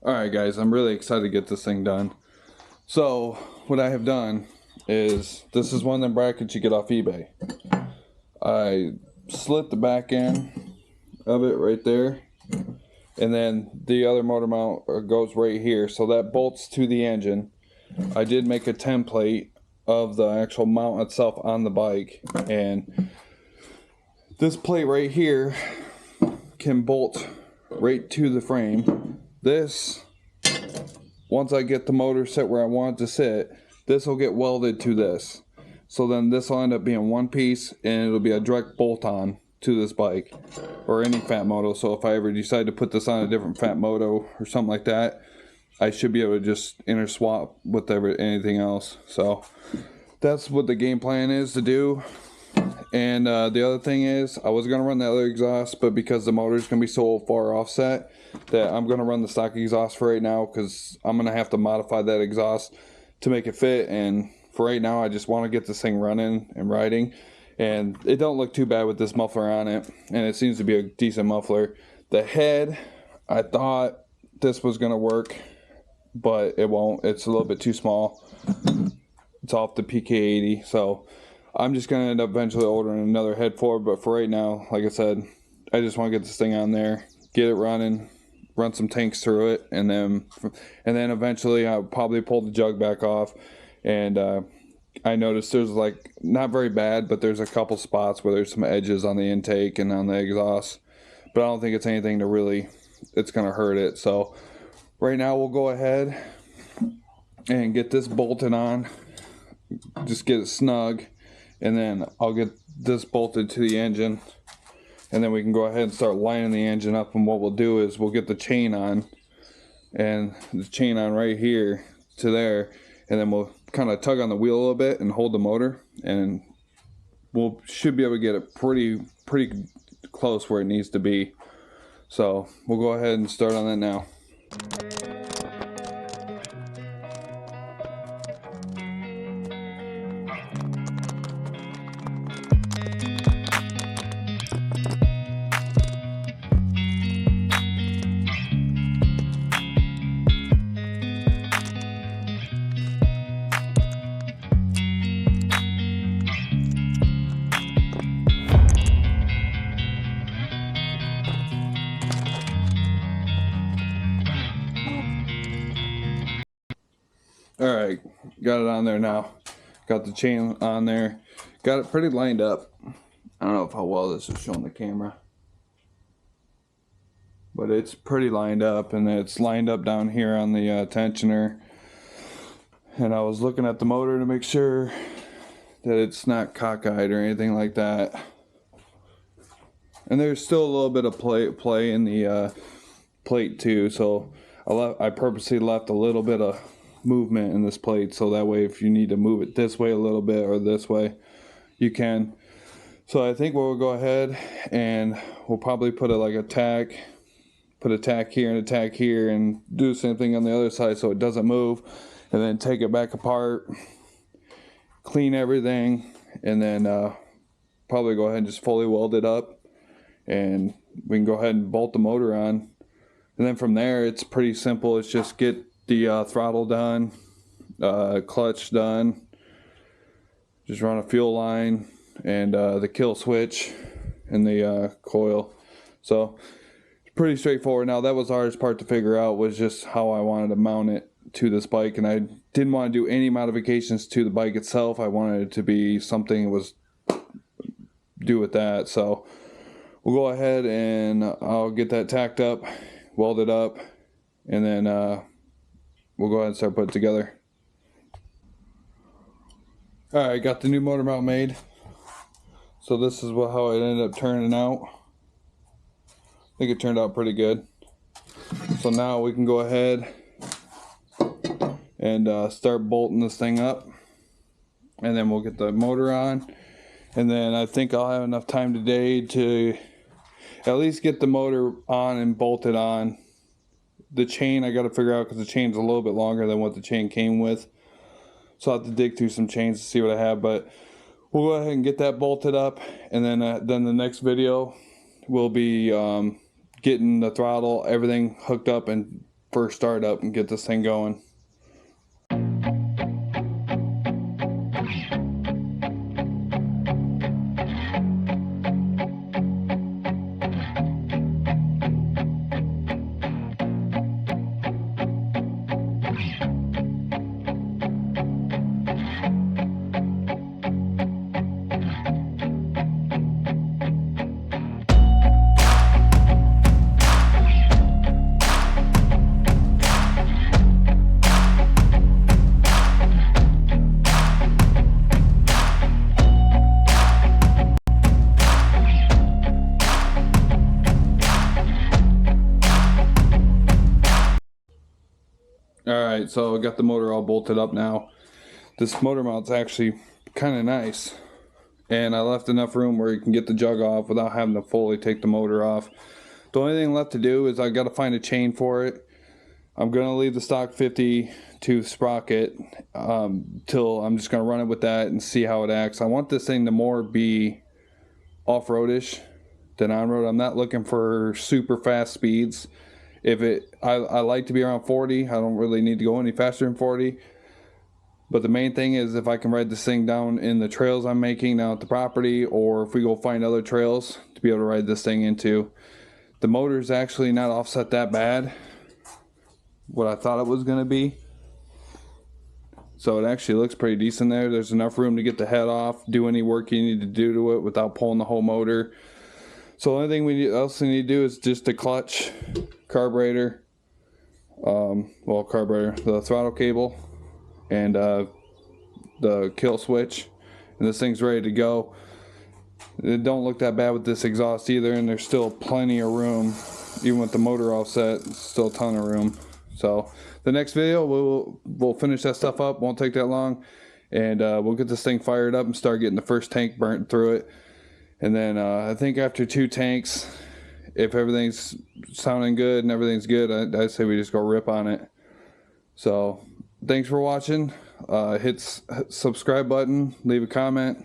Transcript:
Alright guys, I'm really excited to get this thing done. So, what I have done is, this is one of the brackets you get off eBay. I slit the back end of it right there, and then the other motor mount goes right here, so that bolts to the engine. I did make a template of the actual mount itself on the bike, and this plate right here can bolt right to the frame. This, once I get the motor set where I want it to sit, this will get welded to this. So then this will end up being one piece, and it'll be a direct bolt on to this bike or any Phatmoto. So if I ever decide to put this on a different Phatmoto or something like that, I should be able to just interswap with anything else. So that's what the game plan is to do. And the other thing is, I was going to run the other exhaust, but because the motor is going to be so far offset, that I'm going to run the stock exhaust for right now, because I'm going to have to modify that exhaust to make it fit. And for right now, I just want to get this thing running and riding. And it don't look too bad with this muffler on it, and it seems to be a decent muffler. The head, I thought this was going to work, but it won't. It's a little bit too small. It's off the PK80, so I'm just going to end up eventually ordering another head for it. But for right now, like I said, I just want to get this thing on there, get it running, run some tanks through it, and then eventually I'll probably pull the jug back off. And I noticed there's, like, not very bad, but there's a couple spots where there's some edges on the intake and on the exhaust. But I don't think it's anything to really, it's going to hurt it. So right now we'll go ahead and get this bolted on, just get it snug, and then I'll get this bolted to the engine, and then we can go ahead and start lining the engine up. And what we'll do is we'll get the chain on, and the chain on right here to there, and then we'll kind of tug on the wheel a little bit and hold the motor, and should be able to get it pretty close where it needs to be. So we'll go ahead and start on that now. Alright, got it on there now. Got the chain on there. Got it pretty lined up. I don't know how well this is showing the camera, but it's pretty lined up, and it's lined up down here on the tensioner. And I was looking at the motor to make sure that it's not cockeyed or anything like that. And there's still a little bit of play in the plate too, so I purposely left a little bit of movement in this plate, so that way if you need to move it this way a little bit or this way, you can. So I think we'll go ahead and we'll probably put a tack here and a tack here, and do the same thing on the other side so it doesn't move, and then take it back apart, clean everything, and then probably go ahead and just fully weld it up, and we can go ahead and bolt the motor on. And then from there, it's pretty simple. It's just get the throttle done, clutch done, just run a fuel line, and the kill switch and the coil. So it's pretty straightforward. Now that was the hardest part to figure out, was just how I wanted to mount it to this bike, and I didn't want to do any modifications to the bike itself. I wanted it to be something that was do with that. So we'll go ahead and I'll get that tacked up, welded up, and then we'll go ahead and start putting it together. Alright, got the new motor mount made. So this is how it ended up turning out. I think it turned out pretty good. So now we can go ahead and start bolting this thing up, and then we'll get the motor on. And then I think I'll have enough time today to at least get the motor on and bolted on. The chain I got to figure out, because the chain's a little bit longer than what the chain came with. So I'll have to dig through some chains to see what I have. But we'll go ahead and get that bolted up, and then the next video will be getting the throttle, everything hooked up and first startup and get this thing going. Alright, so I got the motor all bolted up now. This motor mount's actually kind of nice. And I left enough room where you can get the jug off without having to fully take the motor off. The only thing left to do is I got to find a chain for it. I'm going to leave the stock 52 sprocket till I'm just going to run it with that and see how it acts. I want this thing to more be off-roadish than on-road. I'm not looking for super fast speeds. I like to be around 40. I don't really need to go any faster than 40. But the main thing is if I can ride this thing down in the trails I'm making down at the property, or if we go find other trails to be able to ride this thing into. The motor's actually not offset that bad, what I thought it was going to be. So it actually looks pretty decent there. There's enough room to get the head off, do any work you need to do to it without pulling the whole motor. So the only thing we need to do is just the clutch, carburetor, the throttle cable, and the kill switch, and this thing's ready to go. It don't look that bad with this exhaust either, and there's still plenty of room. Even with the motor offset, still a ton of room. So the next video we'll finish that stuff up, won't take that long, and we'll get this thing fired up and start getting the first tank burnt through it. And then I think after 2 tanks, if everything's sounding good and everything's good, I say we just go rip on it. So thanks for watching. Hit subscribe button, leave a comment.